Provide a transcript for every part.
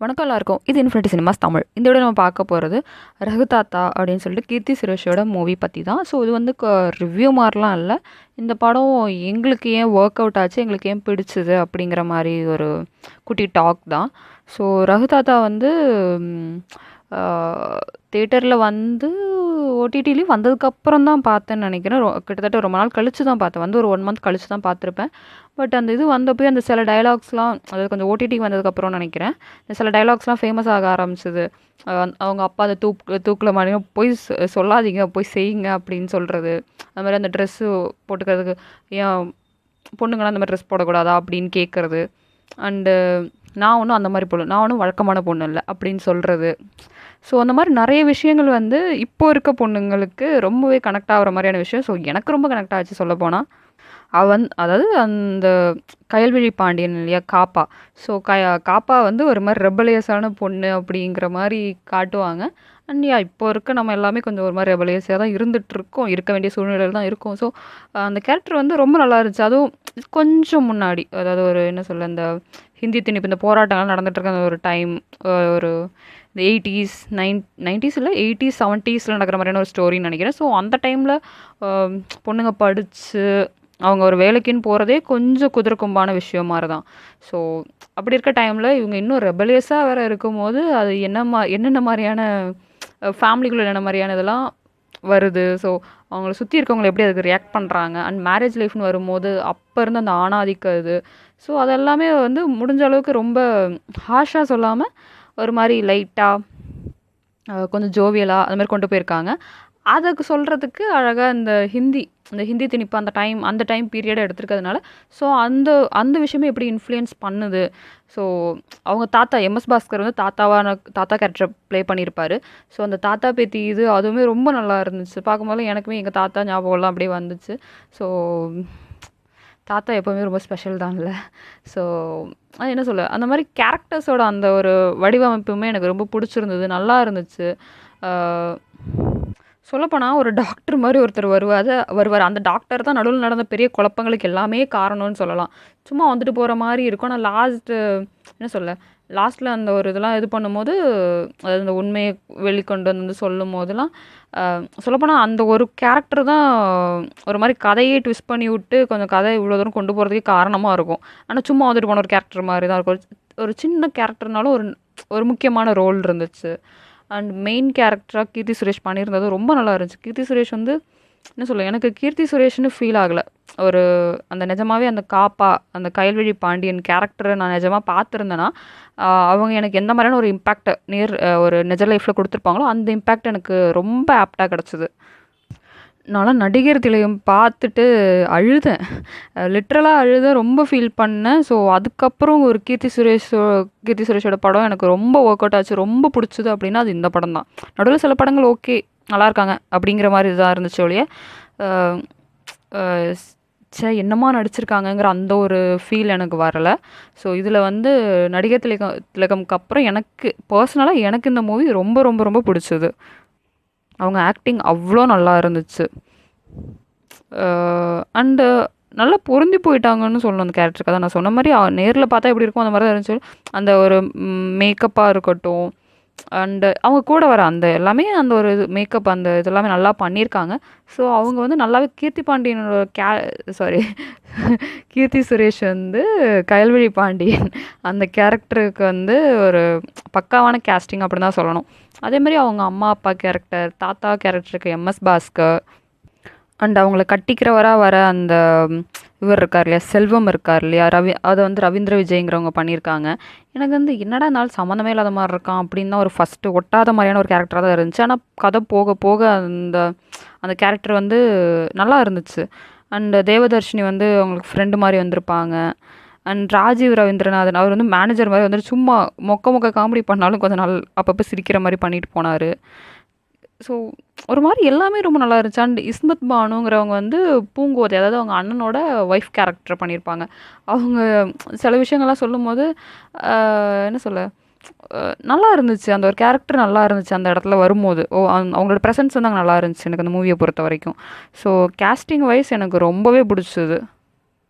வணக்கம் எல்லாருக்கும். இது இன்ஃபினிட்டி சினிமாஸ் தமிழ். இந்த வீடியோ நம்ம பார்க்க போகிறது ரகுதாத்தா அப்படின்னு சொல்லிட்டு கீர்த்தி சுரேஷோட மூவி பற்றி தான். ஸோ இது வந்து ரிவ்யூ மாதிரிலாம் இல்லை. இந்த படம் எங்களுக்கு ஏன் ஒர்க் அவுட் ஆச்சு, எங்களுக்கு ஏன் பிடிச்சது அப்படிங்கிற மாதிரி ஒரு குட்டி டாக் தான். ஸோ ரகுதாத்தா வந்து தேட்டரில் வந்து ஓடிடிலையும் வந்ததுக்கப்புறம் தான் பார்த்தேன்னு நினைக்கிறேன். கிட்டத்தட்ட ரொம்ப நாள் கழித்து தான் பார்த்தேன். வந்து ஒரு 1 மந்த் கழித்து தான் பார்த்துருப்பேன். பட் அந்த இது வந்தப்போ அந்த சில டயலாக்ஸ்லாம், அதாவது கொஞ்சம் ஓடிடிக்கு வந்ததுக்கப்புறம் நினைக்கிறேன், இந்த சில டயலாக்ஸ்லாம் ஃபேமஸ் ஆக ஆரம்பிச்சிது. அவங்க அப்பா அதை தூக்கில் மாட்டியும் போய் சொல்லாதீங்க, போய் செய்யுங்க அப்படின்னு சொல்கிறது. அது மாதிரி அந்த ட்ரெஸ்ஸு போட்டுக்கிறதுக்கு ஏன் பொண்ணுங்களாம் அந்த மாதிரி ட்ரெஸ் போடக்கூடாதா அப்படின்னு கேட்குறது. அண்டு நான் ஒன்றும் அந்த மாதிரி பொண்ணு, நான் ஒன்றும் வழக்கமான பொண்ணு இல்லை அப்படின்னு சொல்கிறது. ஸோ அந்த மாதிரி நிறைய விஷயங்கள் வந்து இப்போ இருக்க பொண்ணுங்களுக்கு ரொம்பவே கனெக்ட் ஆகிற மாதிரியான விஷயம். ஸோ எனக்கு ரொம்ப கனெக்ட் ஆச்சு சொல்லப்போனால். அதாவது அந்த கயல்விழி பாண்டியன் இல்லையா, காப்பா. ஸோ காப்பா வந்து ஒரு மாதிரி ரெபலியஸான பொண்ணு அப்படிங்கிற மாதிரி காட்டுவாங்க. அண்ட் இப்போ இருக்க நம்ம எல்லாமே கொஞ்சம் ஒரு மாதிரி ரெபலியஸாக தான் இருந்துகிட்ருக்கோம், இருக்க வேண்டிய சூழ்நிலையில் தான் இருக்கும். ஸோ அந்த கேரக்டர் வந்து ரொம்ப நல்லா இருந்துச்சு. அதுவும் கொஞ்சம் முன்னாடி, அதாவது ஒரு என்ன சொல்ல, இந்த ஹிந்தி திணிப்பு, இந்த போராட்டங்கள்லாம் நடந்துகிட்ருக்க அந்த ஒரு டைம், ஒரு இந்த 80s 90s இல்லை 80s 70s நடக்கிற மாதிரியான ஒரு ஸ்டோரின்னு நினைக்கிறேன். ஸோ அந்த டைமில் பொண்ணுங்க படித்து அவங்க ஒரு வேலைக்குன்னு போகிறதே கொஞ்சம் குதிரை விஷயம் மாதிரி தான். ஸோ அப்படி இருக்க டைமில் இவங்க இன்னும் ரெபலியஸாக வேறு இருக்கும்போது அது என்னென்ன மாதிரியான ஃபேமிலிக்குள்ள என்ன மாதிரியான இதெல்லாம் வருது. ஸோ அவங்கள சுற்றி இருக்கவங்களை எப்படி அதுக்கு ரியாக்ட் பண்ணுறாங்க. அண்ட் மேரேஜ் லைஃப்னு வரும்போது அப்போ இருந்து அந்த ஆணாதிக்கம் இது. ஸோ அதெல்லாமே வந்து முடிஞ்ச அளவுக்கு ரொம்ப ஹார்ஷாக சொல்லாமல் ஒரு மாதிரி லைட்டாக கொஞ்சம் ஜோவியலாக அது மாதிரி கொண்டு போயிருக்காங்க. அதுக்கு சொல்கிறதுக்கு அழகாக இந்த ஹிந்தி திணிப்பு அந்த டைம் பீரியடை எடுத்துருக்கிறதுனால, ஸோ அந்த விஷயமே எப்படி இன்ஃப்ளூயன்ஸ் பண்ணுது. ஸோ அவங்க தாத்தா எம்எஸ் பாஸ்கர் வந்து தாத்தா கேரக்டரை ப்ளே பண்ணியிருப்பார். ஸோ அந்த தாத்தா பேத்தி இது அதுவுமே ரொம்ப நல்லா இருந்துச்சு. பார்க்கும்போது எனக்குமே எங்கள் தாத்தா ஞாபகம்லாம் அப்படியே வந்துச்சு. ஸோ தாத்தா எப்போவுமே ரொம்ப ஸ்பெஷல் தான்ல. ஸோ அது என்ன சொல்ல, அந்த மாதிரி கேரக்டர்ஸோட அந்த ஒரு வடிவமைப்புமே எனக்கு ரொம்ப பிடிச்சிருந்தது, நல்லா இருந்துச்சு. சொல்லப்போனால் ஒரு டாக்டர் மாதிரி ஒருத்தர் வருவார். அந்த டாக்டர் தான் நடுவில் நடந்த பெரிய குழப்பங்களுக்கு எல்லாமே காரணம்னு சொல்லலாம். சும்மா வந்துட்டு போகிற மாதிரி இருக்கும். ஆனால் என்ன சொல்ல, லாஸ்ட்டில் அந்த ஒரு இதெல்லாம் இது பண்ணும்போது, அதாவது அந்த உண்மையை வெளிக்கொண்டு வந்து சொல்லும் போதெல்லாம் சொல்லப்போனால் அந்த ஒரு கேரக்டர் தான் ஒரு மாதிரி கதையே ட்விஸ்ட் பண்ணி விட்டு கொஞ்சம் கதை இவ்வளோ தூரம் கொண்டு போகிறதுக்கே காரணமாக இருக்கும். ஆனால் சும்மா வந்துட்டு போன ஒரு கேரக்டர் மாதிரி தான் இருக்கும். ஒரு சின்ன கேரக்டர்னாலும் ஒரு முக்கியமான ரோல் இருந்துச்சு. அண்ட் மெயின் கேரக்டராக கீர்த்தி சுரேஷ் பண்ணியிருந்தது ரொம்ப நல்லா இருந்துச்சு. கீர்த்தி சுரேஷ் வந்து என்ன சொல்ல, எனக்கு கீர்த்தி சுரேஷ்னு ஃபீல் ஆகலை. அந்த நிஜமாகவே அந்த காப்பா, அந்த கயல்விழி பாண்டியன் கேரக்டரை நான் நிஜமாக பார்த்துருந்தேன்னா, அவங்க எனக்கு எந்த மாதிரியான ஒரு இம்பேக்டை ஒரு நிஜ லைஃப்பில் கொடுத்துருப்பாங்களோ அந்த இம்பேக்ட் எனக்கு ரொம்ப ஆப்டாக கிடச்சிது. நான்லாம் நடிகர் திலகம் பார்த்துட்டு அழுதேன், லிட்ரலாக அழுதேன், ரொம்ப ஃபீல் பண்ணேன். ஸோ அதுக்கப்புறம் ஒரு கீர்த்தி சுரேஷோட படம் எனக்கு ரொம்ப ஒர்க் அவுட் ஆச்சு, ரொம்ப பிடிச்சது அப்படின்னா அது இந்த படம் தான். நடுவில் சில படங்கள் ஓகே நல்லா இருக்காங்க அப்படிங்கிற மாதிரி இதாக இருந்துச்சு ஒழிய, என்னமா நடிச்சிருக்காங்கங்கிற அந்த ஒரு ஃபீல் எனக்கு வரலை. ஸோ இதில் வந்து நடிகர் திலகம்க்கு அப்புறம் எனக்கு பர்சனலாக எனக்கு இந்த மூவி ரொம்ப ரொம்ப ரொம்ப பிடிச்சது. அவங்க ஆக்டிங் அவ்வளோ நல்லா இருந்துச்சு. அண்டு நல்லா பொருந்தி போயிட்டாங்கன்னு சொல்லணும் அந்த கேரக்டருக்கு. அதான் நான் சொன்ன மாதிரி நேரில் பார்த்தா எப்படி இருக்கும் அந்த மாதிரி தான் இருந்துச்சு. அந்த ஒரு மேக்கப்பாக இருக்கட்டும், அண்டு அவங்க கூட வர அந்த எல்லாமே அந்த ஒரு மேக்கப் அந்த இதெல்லாமே நல்லா பண்ணியிருக்காங்க. ஸோ அவங்க வந்து நல்லாவே கீர்த்தி பாண்டியனோட கீர்த்தி சுரேஷ் வந்து கயல்விழி பாண்டியன் அந்த கேரக்டருக்கு வந்து ஒரு பக்காவான கேஸ்டிங் அப்படின்னு தான் சொல்லணும். அதே மாதிரி அவங்க அம்மா அப்பா கேரக்டர், தாத்தா கேரக்டருக்கு எம்எஸ் பாஸ்கர், அண்ட் அவங்கள கட்டிக்கிறவராக வர அந்த இவர் இருக்கார் இல்லையா, செல்வம் இருக்கார் இல்லையா, அதை வந்து ரவீந்திர விஜய்ங்கிறவங்க பண்ணியிருக்காங்க. எனக்கு வந்து என்னடா இருந்தாலும் சம்மந்தமே இல்லாத மாதிரி இருக்கான் அப்படின்னு தான் ஒரு ஃபஸ்ட்டு ஒட்டாத மாதிரியான ஒரு கேரக்டராக தான் இருந்துச்சு. ஆனால் கதை போக போக அந்த கேரக்டர் வந்து நல்லா இருந்துச்சு. அண்ட் தேவதர்ஷினி வந்து அவங்களுக்கு ஃப்ரெண்டு மாதிரி வந்திருப்பாங்க. அண்ட் ராஜீவ் ரவீந்திரநாதன் அவர் வந்து மேனேஜர் மாதிரி வந்துட்டு சும்மா மொக்க காமெடி பண்ணாலும் கொஞ்சம் நாள் அப்பப்போ சிரிக்கிற மாதிரி பண்ணிட்டு போனார். ஸோ ஒரு மாதிரி எல்லாமே ரொம்ப நல்லா இருந்துச்சு. அண்ட் இஸ்மத் பானுங்கிறவங்க வந்து பூங்கோதை, அதாவது அவங்க அண்ணனோட ஒய்ஃப் கேரக்டர் பண்ணியிருப்பாங்க. அவங்க சில விஷயங்கள்லாம் சொல்லும்போது என்ன சொல்ல, நல்லா இருந்துச்சு. அந்த ஒரு கேரக்டர் நல்லா இருந்துச்சு அந்த இடத்துல வரும்போது. அவங்களோட ப்ரெசன்ஸ் வந்து அங்கே நல்லா இருந்துச்சு எனக்கு அந்த மூவியை பொறுத்த வரைக்கும். ஸோ கேஸ்டிங் வைஸ் எனக்கு ரொம்பவே பிடிச்சது.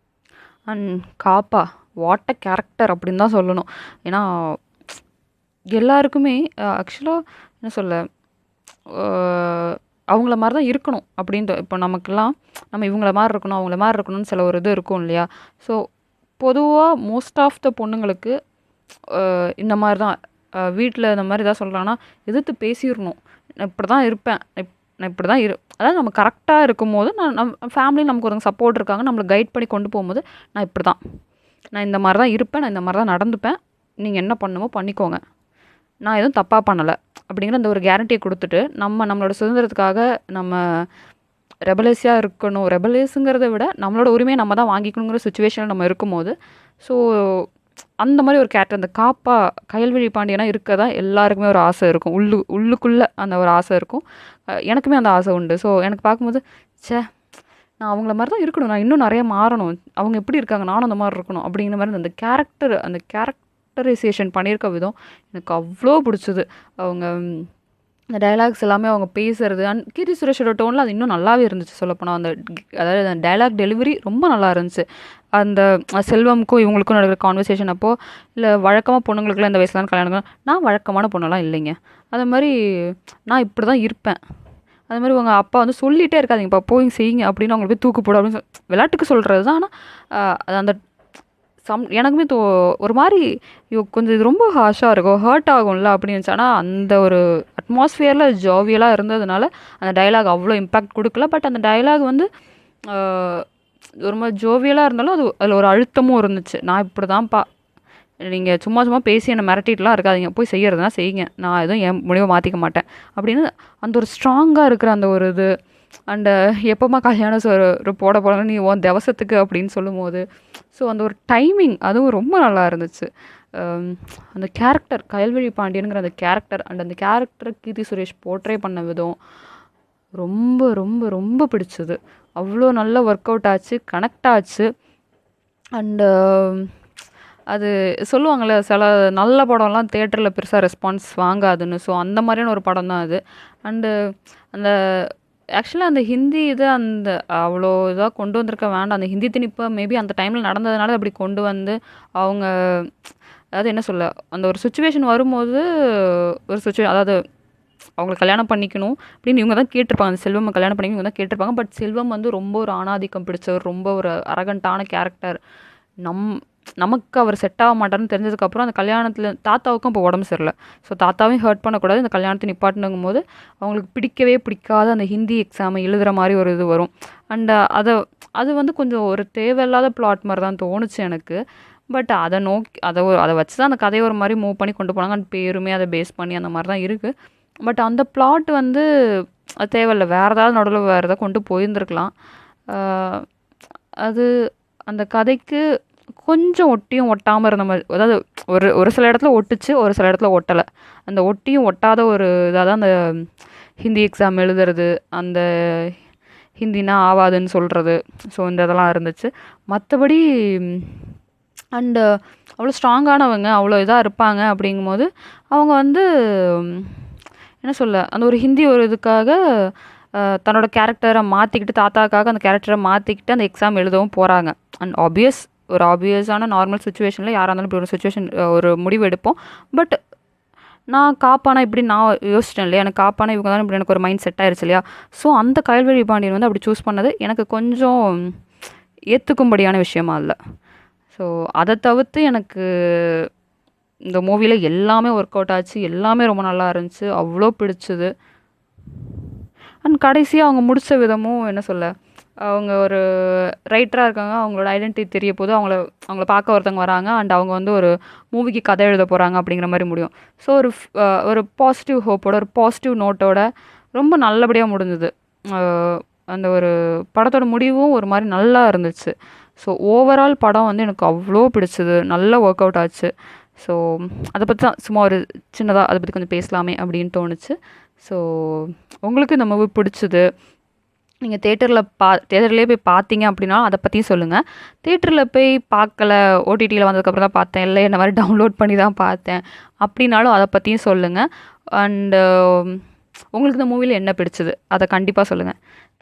And Kapa what a character அப்படின்னு தான் சொல்லணும். ஏன்னா எல்லாருக்குமே ஆக்சுவலாக என்ன சொல்ல, அவங்கள மாதிரி தான் இருக்கணும் அப்படின்ட்டு. இப்போ நமக்கெல்லாம் நம்ம இவங்கள மாதிரி இருக்கணும், அவங்கள மாதிரி இருக்கணும்னு சில ஒரு இது இருக்கும் இல்லையா? ஸோ பொதுவாக மோஸ்ட் ஆஃப் த பொண்ணுங்களுக்கு இந்த மாதிரி தான் வீட்டில் இந்த மாதிரி எதாவது சொல்கிறாங்கன்னா எதிர்த்து பேசிடணும். நான் இப்படி தான் இருப்பேன், நான் இப்படி தான் அதாவது நம்ம கரெக்டாக இருக்கும்போது நம்ம ஃபேமிலி நமக்கு ஒருத்தங்க சப்போர்ட் இருக்காங்க, நம்மளை கைட் பண்ணி கொண்டு போகும்போது நான் இப்படி தான், நான் இந்த மாதிரி தான் இருப்பேன், நான் இந்த மாதிரி தான் நடந்துப்பேன், நீங்கள் என்ன பண்ணுமோ பண்ணிக்கோங்க, நான் எதுவும் தப்பாக பண்ணலை அப்படிங்கிற அந்த ஒரு கேரண்டியை கொடுத்துட்டு நம்மளோட சுதந்திரத்துக்காக நம்ம ரெபலேஸியாக இருக்கணும். ரெபலேஸுங்கிறத விட நம்மளோட உரிமையை நம்ம தான் வாங்கிக்கணுங்கிற சுச்சுவேஷனில் நம்ம இருக்கும்போது, ஸோ அந்த மாதிரி ஒரு கேரக்டர் அந்த காப்பா கயல்விழி பாண்டியனா இருக்க தான் எல்லாருக்குமே ஒரு ஆசை இருக்கும். உள்ளுக்குள்ளே அந்த ஒரு ஆசை இருக்கும். எனக்குமே அந்த ஆசை உண்டு. ஸோ எனக்கு பார்க்கும்போது ச்சே, நான் அவங்கள மாதிரி தான் இருக்கணும், நான் இன்னும் நிறைய மாறணும், அவங்க எப்படி இருக்காங்க நானும் அந்த மாதிரி இருக்கணும் அப்படிங்கிற மாதிரி அந்த கேரக்டரைசேஷன் பண்ணியிருக்க விதம் எனக்கு அவ்வளோ பிடிச்சது. அவங்க அந்த டயலாக்ஸ் எல்லாமே அவங்க பேசுறது அண்ட் கீர்த்தி சுரேஷோட டோனில் அது இன்னும் நல்லாவே இருந்துச்சு சொல்லப்போனால். அதாவது அந்த டயலாக் டெலிவரி ரொம்ப நல்லா இருந்துச்சு. அந்த செல்வமுக்கும் இவங்களுக்கும் நடக்கிற கான்வர்சேஷன் அப்போது, இல்லை வழக்கமாக பொண்ணுங்களுக்குலாம் இந்த வயசுலாம் கல்யாணம், நான் வழக்கமான பொண்ணெல்லாம் இல்லைங்க, அது மாதிரி நான் இப்படி தான் இருப்பேன், அது மாதிரி உங்கள் அப்பா வந்து சொல்லிகிட்டே இருக்காதிங்கப்பா போய் செய்யுங்க அப்படின்னு அவங்களுக்கு போய் தூக்கு போடும் அப்படின்னு விளையாட்டுக்கு சொல்கிறது தான். ஆனால் அந்த எனக்குமே ஒரு மாதிரி கொஞ்சம் இது ரொம்ப ஹார்ஷாக இருக்கும், ஹர்ட் ஆகும்ல அப்படின்னு இருந்துச்சு. ஆனால் அந்த ஒரு அட்மாஸ்ஃபியரில் ஜாவியலாக இருந்ததுனால அந்த டைலாக் அவ்வளோ இம்பேக்ட் கொடுக்கல. பட் அந்த டைலாக் வந்து ஒரு மாதிரி ஜோவியலாக இருந்தாலும் அதில் ஒரு அழுத்தமும் இருந்துச்சு. நான் இப்படி தான்ப்பா, நீங்கள் சும்மா பேசி என்னை மிரட்டிட்டுலாம் இருக்காதிங்க, போய் செய்கிறதுனா செய்யுங்க, நான் எதுவும் என் முடிவை மாற்றிக்க மாட்டேன் அப்படின்னு அந்த ஒரு ஸ்ட்ராங்காக இருக்கிற அந்த ஒரு இது. அண்டு எப்போம்மா கல்யாணம் போட போகிறாங்க நீ உன் திவசத்துக்கு அப்படின்னு சொல்லும்போது, ஸோ அந்த ஒரு டைமிங் அதுவும் ரொம்ப நல்லா இருந்துச்சு. அந்த கேரக்டர் கயல்விழி பாண்டியனுங்கிற அந்த கேரக்டர் அண்ட் அந்த கேரக்டரை கீர்த்தி சுரேஷ் போர்ட்ரே பண்ண விதம் ரொம்ப ரொம்ப ரொம்ப பிடிச்சது. அவ்வளோ நல்லா ஒர்க் அவுட் ஆச்சு, கனெக்ட் ஆச்சு. அண்டு அது சொல்லுவாங்கள்ல சில நல்ல படம்லாம் தேட்டரில் பெருசாக ரெஸ்பான்ஸ் வாங்காதுன்னு, ஸோ அந்த மாதிரியான ஒரு படம் தான் அது. அண்டு அந்த ஆக்சுவலாக அந்த ஹிந்தி இது அந்த அவ்வளோ இதாக கொண்டு வந்திருக்க வேண்டாம். அந்த ஹிந்தி திணிப்பு மேபி அந்த டைமில் நடந்ததுனால அப்படி கொண்டு வந்து அவங்க அதாவது என்ன சொல்ல, அந்த ஒரு சுச்சுவேஷன் வரும்போது அதாவது அவங்களை கல்யாணம் பண்ணிக்கணும் அப்படின்னு இவங்க தான் கேட்டிருப்பாங்க, அந்த செல்வம் கல்யாணம் பண்ணிக்கணும் இவங்க தான் கேட்டிருப்பாங்க. பட் செல்வம் வந்து ரொம்ப ஒரு ஆணாதிக்கம் பிடிச்சவர், ரொம்ப ஒரு அரகண்டான கேரக்டர். நமக்கு அவர் செட் ஆக மாட்டார்னு தெரிஞ்சதுக்கப்புறம் அந்த கல்யாணத்தில் தாத்தாவுக்கும் இப்போ உடம்பு சரியில்லை, ஸோ தாத்தாவையும் ஹர்ட் பண்ணக்கூடாது, இந்த கல்யாணத்தை நிப்பாட்டணுங்கும் போது அவங்களுக்கு பிடிக்காத அந்த ஹிந்தி எக்ஸாமை எழுதுகிற மாதிரி ஒரு இது வரும். அண்ட் அது வந்து கொஞ்சம் ஒரு தேவையில்லாத பிளாட் மாதிரி தான் தோணுச்சு எனக்கு. பட் அதை வச்சு தான் அந்த கதையை ஒரு மாதிரி மூவ் பண்ணி கொண்டு போனாங்க. அந்த பேருமே அதை பேஸ் பண்ணி அந்த மாதிரி தான் இருக்குது. பட் அந்த பிளாட் வந்து அது தேவையில்லை, வேறு ஏதாவது நடுவில் வேறு ஏதாவது கொண்டு போயிருந்துருக்கலாம். அது அந்த கதைக்கு கொஞ்சம் ஒட்டியும் ஒட்டாமல் இருந்த மாதிரி, அதாவது ஒரு சில இடத்துல ஒட்டுச்சு, ஒரு சில இடத்துல ஒட்டலை. அந்த ஒட்டியும் ஒட்டாத ஒரு இதாக தான் அந்த ஹிந்தி எக்ஸாம் எழுதுறது, அந்த ஹிந்தினா ஆவாதுன்னு சொல்கிறது, ஸோ இந்த இதெல்லாம் இருந்துச்சு. மற்றபடி அண்டு அவ்வளோ ஸ்ட்ராங்கானவங்க, அவ்வளோ இதாக இருப்பாங்க அப்படிங்கும்போது அவங்க வந்து என்ன சொல்ல, அந்த ஒரு ஹிந்தி ஒரு இதுக்காக தன்னோட கேரக்டரை மாற்றிக்கிட்டு, தாத்தாக்காக அந்த கேரக்டரை மாற்றிக்கிட்டு அந்த எக்ஸாம் எழுதவும் போகிறாங்க. அண்ட் ஒரு ஆப்வியஸான நார்மல் சுச்சுவேஷனில் யாராக இருந்தாலும் இப்படி ஒரு சுச்சுவேஷன் ஒரு முடிவு எடுப்போம். பட் நான் காப்பானா இப்படி நான் யோசிச்சிட்டேன் இல்லையா, எனக்கு காப்பானா இவங்க தான் இப்படி எனக்கு ஒரு மைண்ட் செட் ஆயிடுச்சு இல்லையா. ஸோ அந்த கயல்விழி பாண்டியன் வந்து அப்படி சூஸ் பண்ணது எனக்கு கொஞ்சம் ஏற்றுக்கும்படியான விஷயமா இல்லை. ஸோ அதை தவிர்த்து எனக்கு இந்த மூவியில் எல்லாமே ஒர்க் அவுட் ஆச்சு, எல்லாமே ரொம்ப நல்லா இருந்துச்சு, அவ்வளோ பிடிச்சது. அண்ட் கடைசியாக அவங்க முடித்த விதமும் என்ன சொல்ல, அவங்க ஒரு ரைட்டராக இருக்காங்க, அவங்களோட ஐடென்டிட்டி தெரிய போது அவங்கள பார்க்க ஒருத்தவங்க வராங்க அண்ட் அவங்க வந்து ஒரு மூவிக்கு கதை எழுத போகிறாங்க அப்படிங்கிற மாதிரி முடியும். ஸோ ஒரு பாசிட்டிவ் ஹோப்போட, ஒரு பாசிட்டிவ் நோட்டோட ரொம்ப நல்லபடியாக முடிஞ்சுது. அந்த ஒரு படத்தோட முடிவும் ஒரு மாதிரி நல்லா இருந்துச்சு. ஸோ ஓவரால் படம் வந்து எனக்கு அவ்வளோ பிடிச்சது, நல்லா ஒர்க் அவுட் ஆச்சு. ஸோ அதை பற்றி தான் சும்மா ஒரு சின்னதாக அதை பற்றி கொஞ்சம் பேசலாமே அப்படின்னு தோணுச்சு. ஸோ உங்களுக்கு இந்த மூவி பிடிச்சது, நீங்கள் தேட்டர்லேயே போய் பார்த்தீங்க அப்படின்னா அதை பற்றியும் சொல்லுங்கள். தேட்டரில் போய் பார்க்கல, ஓடிடியில் வந்ததுக்கப்புறம் தான் பார்த்தேன், இல்லை இந்த மாதிரி டவுன்லோட் பண்ணி தான் பார்த்தேன் அப்படின்னாலும் அதை பற்றியும் சொல்லுங்கள். அண்டு உங்களுக்கு இந்த மூவியில் என்ன பிடிச்சது அதை கண்டிப்பாக சொல்லுங்கள்.